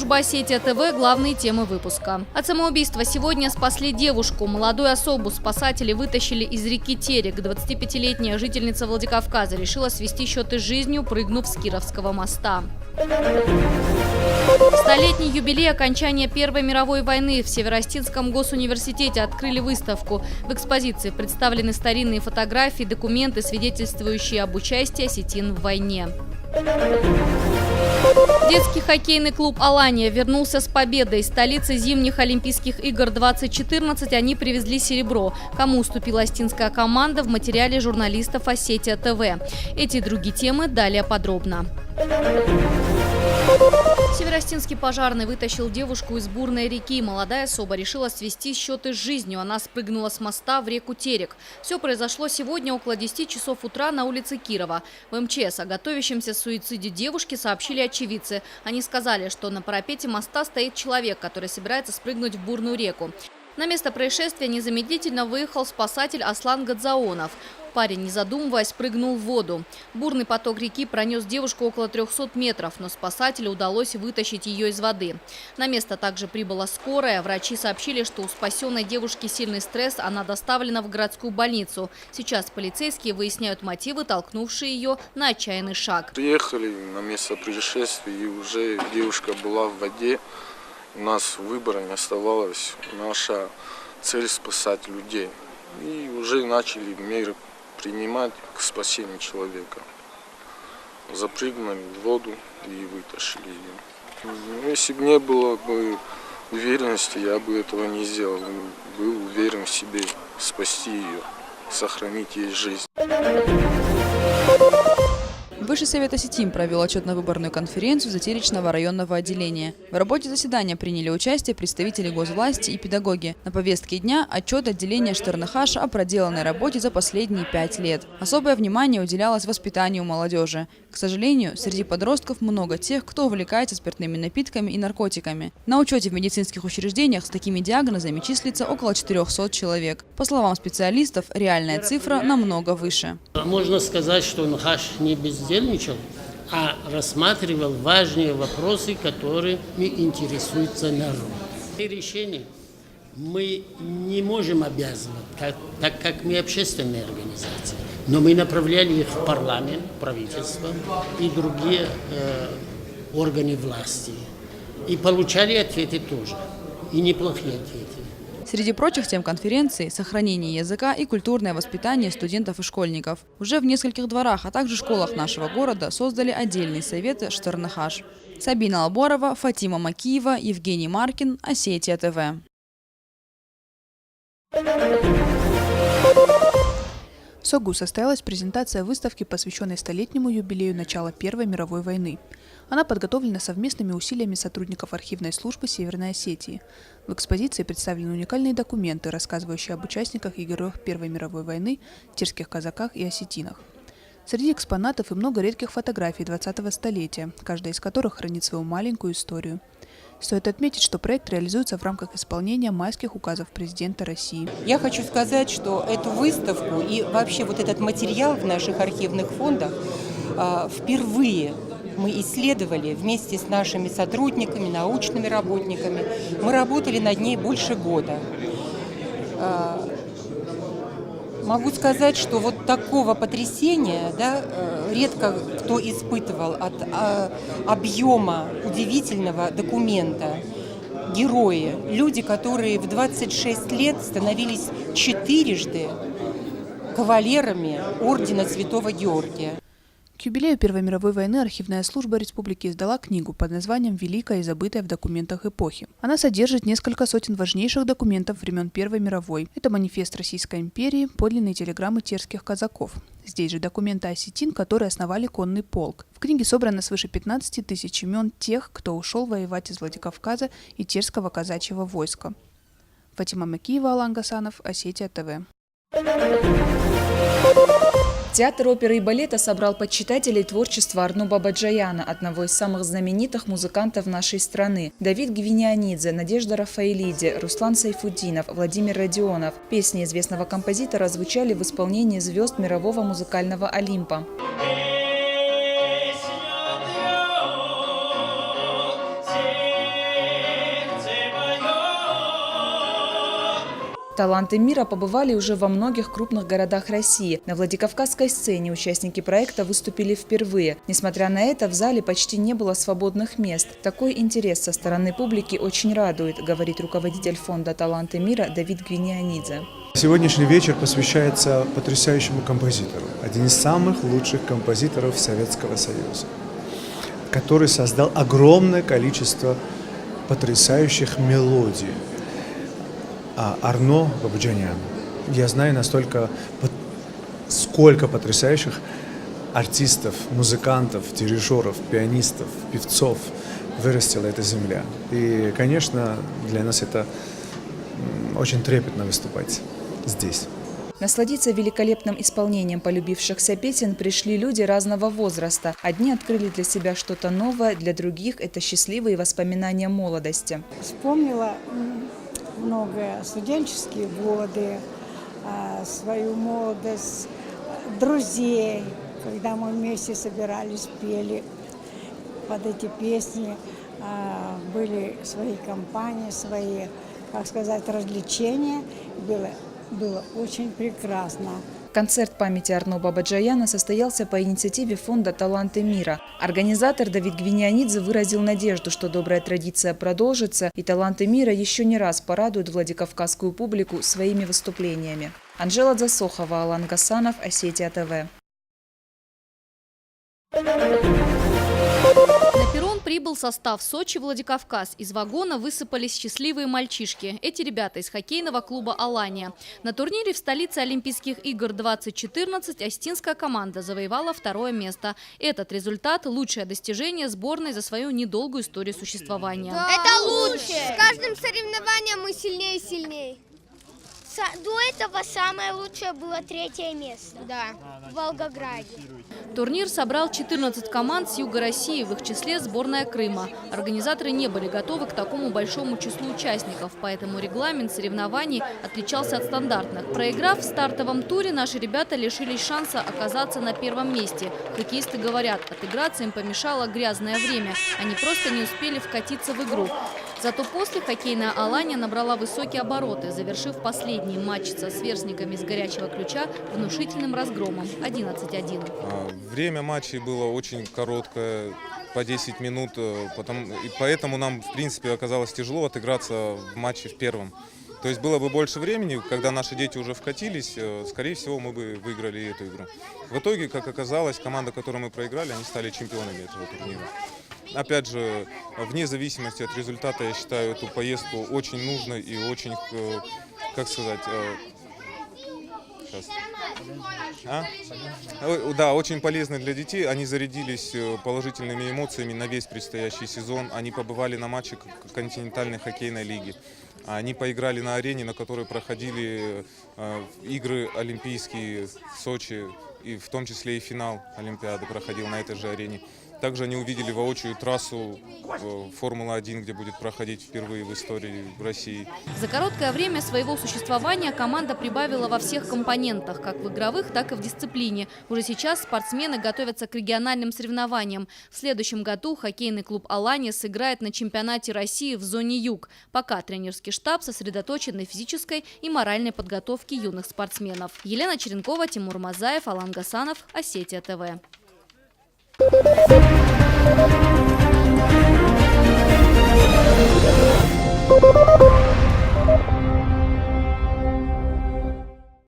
служба Осетия ТВ. Главные темы выпуска. От самоубийства сегодня спасли девушку. Молодую особу спасатели вытащили из реки Терек. 25-летняя жительница Владикавказа решила свести счеты с жизнью, прыгнув с Кировского моста. Столетний юбилей окончания Первой мировой войны. В Северостинском госуниверситете открыли выставку. В экспозиции представлены старинные фотографии, документы, свидетельствующие об участии осетин в войне. Детский хоккейный клуб «Алания» вернулся с победой. Из столицы зимних Олимпийских игр 2014 они привезли серебро. Кому уступила остинская команда, в материале журналистов Осетия ТВ. Эти и другие темы далее подробно. Северостинский пожарный вытащил девушку из бурной реки. Молодая особа решила свести счеты с жизнью. Она спрыгнула с моста в реку Терек. Все произошло сегодня около 10 часов утра на улице Кирова. В МЧС о готовящемся суициде девушки сообщили очевидцы. Они сказали, что на парапете моста стоит человек, который собирается спрыгнуть в бурную реку. На место происшествия незамедлительно выехал спасатель Аслан Гадзаонов. Парень, не задумываясь, прыгнул в воду. Бурный поток реки пронес девушку около 300 метров, но спасателю удалось вытащить ее из воды. На место также прибыла скорая. Врачи сообщили, что у спасенной девушки сильный стресс, она доставлена в городскую больницу. Сейчас полицейские выясняют мотивы, толкнувшие ее на отчаянный шаг. Приехали на место происшествия, и уже девушка была в воде. У нас выбора не оставалось. Наша цель – спасать людей. И уже начали меры принимать к спасению человека. Запрыгнули в воду и вытащили ее. Если бы не было бы уверенности, я бы этого не сделал. Был уверен в себе спасти ее, сохранить ей жизнь. Высший совет осетин провел отчетно-выборную конференцию Затеречного районного отделения. В работе заседания приняли участие представители госвласти и педагоги. На повестке дня отчет отделения Штырныхаша о проделанной работе за последние 5 лет. Особое внимание уделялось воспитанию молодежи. К сожалению, среди подростков много тех, кто увлекается спиртными напитками и наркотиками. На учете в медицинских учреждениях с такими диагнозами числится около 400 человек. По словам специалистов, реальная цифра намного выше. Можно сказать, что Нахаш не бездельничал, а рассматривал важные вопросы, которыми интересуется народ. И решения мы не можем обязывать, так как мы общественные организации. Но мы направляли их в парламент, правительство и другие органы власти. И получали ответы тоже. И неплохие ответы. Среди прочих тем конференции – сохранение языка и культурное воспитание студентов и школьников. Уже в нескольких дворах, а также школах нашего города создали отдельные советы Штырныхаш. Сабина Алборова, Фатима Макиева, Евгений Маркин, Осетия ТВ. В СОГУ состоялась презентация выставки, посвященной столетнему юбилею начала Первой мировой войны. Она подготовлена совместными усилиями сотрудников архивной службы Северной Осетии. В экспозиции представлены уникальные документы, рассказывающие об участниках и героях Первой мировой войны, терских казаках и осетинах. Среди экспонатов и много редких фотографий 20-го столетия, каждая из которых хранит свою маленькую историю. Стоит отметить, что проект реализуется в рамках исполнения майских указов президента России. Я хочу сказать, что эту выставку и вообще вот этот материал в наших архивных фондах впервые мы исследовали вместе с нашими сотрудниками, научными работниками. Мы работали над ней больше года. Могу сказать, что вот такого потрясения редко кто испытывал от объема удивительного документа. Герои, люди, которые в 26 лет становились 4-жды кавалерами ордена Святого Георгия. К юбилею Первой мировой войны архивная служба республики издала книгу под названием «Великая и забытая в документах эпохи». Она содержит несколько сотен важнейших документов времен Первой мировой. Это манифест Российской империи, подлинные телеграммы терских казаков. Здесь же документы осетин, которые основали конный полк. В книге собрано свыше 15 тысяч имен тех, кто ушел воевать из Владикавказа и терского казачьего войска. Фатима Макиева, Алан Гасанов, Осетия ТВ. Театр оперы и балета собрал почитателей творчества Арнуба Баджаяна, одного из самых знаменитых музыкантов нашей страны. Давид Гвинеанидзе, Надежда Рафаэлиди, Руслан Сайфуддинов, Владимир Родионов. Песни известного композитора звучали в исполнении звезд мирового музыкального Олимпа. Таланты мира побывали уже во многих крупных городах России. На Владикавказской сцене участники проекта выступили впервые. Несмотря на это, в зале почти не было свободных мест. Такой интерес со стороны публики очень радует, говорит руководитель фонда «Таланты мира» Давид Гвинианидзе. Сегодняшний вечер посвящается потрясающему композитору, один из самых лучших композиторов Советского Союза, который создал огромное количество потрясающих мелодий. Арно Бабаджанян. Я знаю настолько, сколько потрясающих артистов, музыкантов, дирижеров, пианистов, певцов вырастила эта земля. И, конечно, для нас это очень трепетно выступать здесь. Насладиться великолепным исполнением полюбившихся песен пришли люди разного возраста. Одни открыли для себя что-то новое, для других это счастливые воспоминания молодости. Вспомнила многое, студенческие годы, свою молодость, друзей, когда мы вместе собирались, пели под эти песни, были свои компании, свои, как сказать, развлечения, было очень прекрасно. Концерт памяти Арно Бабаджаяна состоялся по инициативе фонда «Таланты мира». Организатор Давид Гвинианидзе выразил надежду, что добрая традиция продолжится и «Таланты мира» еще не раз порадуют владикавказскую публику своими выступлениями. Анжела Засохова, Алан Гасанов, Осетия ТВ. На перрон прибыл состав Сочи-Владикавказ. Из вагона высыпались счастливые мальчишки. Эти ребята из хоккейного клуба «Алания». На турнире в столице Олимпийских игр 2014 остинская команда завоевала 2-е место. Этот результат – лучшее достижение сборной за свою недолгую историю существования. Да, это лучше! С каждым соревнованием мы сильнее и сильнее. До этого самое лучшее было 3-е место. Да, в Волгограде. Турнир собрал 14 команд с юга России, в их числе сборная Крыма. Организаторы не были готовы к такому большому числу участников, поэтому регламент соревнований отличался от стандартных. Проиграв в стартовом туре, наши ребята лишились шанса оказаться на 1-м месте. Хоккеисты говорят, отыграться им помешало грязное время. Они просто не успели вкатиться в игру. Зато после хоккейная «Алания» набрала высокие обороты, завершив последний матч со сверстниками из горячего ключа внушительным разгромом 11-1. Время матчей было очень короткое, по 10 минут, и поэтому нам, в принципе, оказалось тяжело отыграться в матче в первом. То есть было бы больше времени, когда наши дети уже вкатились, скорее всего, мы бы выиграли эту игру. В итоге, как оказалось, команда, которую мы проиграли, они стали чемпионами этого турнира. Опять же, вне зависимости от результата, я считаю эту поездку очень нужной и очень, как сказать, да, очень полезной для детей. Они зарядились положительными эмоциями на весь предстоящий сезон. Они побывали на матче континентальной хоккейной лиги. Они поиграли на арене, на которой проходили игры олимпийские в Сочи, и в том числе и финал Олимпиады проходил на этой же арене. Также они увидели воочию трассу Формулы-1, где будет проходить впервые в истории России. За короткое время своего существования команда прибавила во всех компонентах, как в игровых, так и в дисциплине. Уже сейчас спортсмены готовятся к региональным соревнованиям. В следующем году хоккейный клуб «Алания» сыграет на чемпионате России в зоне Юг. Пока тренерский штаб сосредоточен на физической и моральной подготовке юных спортсменов. Елена Черенкова, Тимур Мазаев, Алан Гасанов, Осетия ТВ.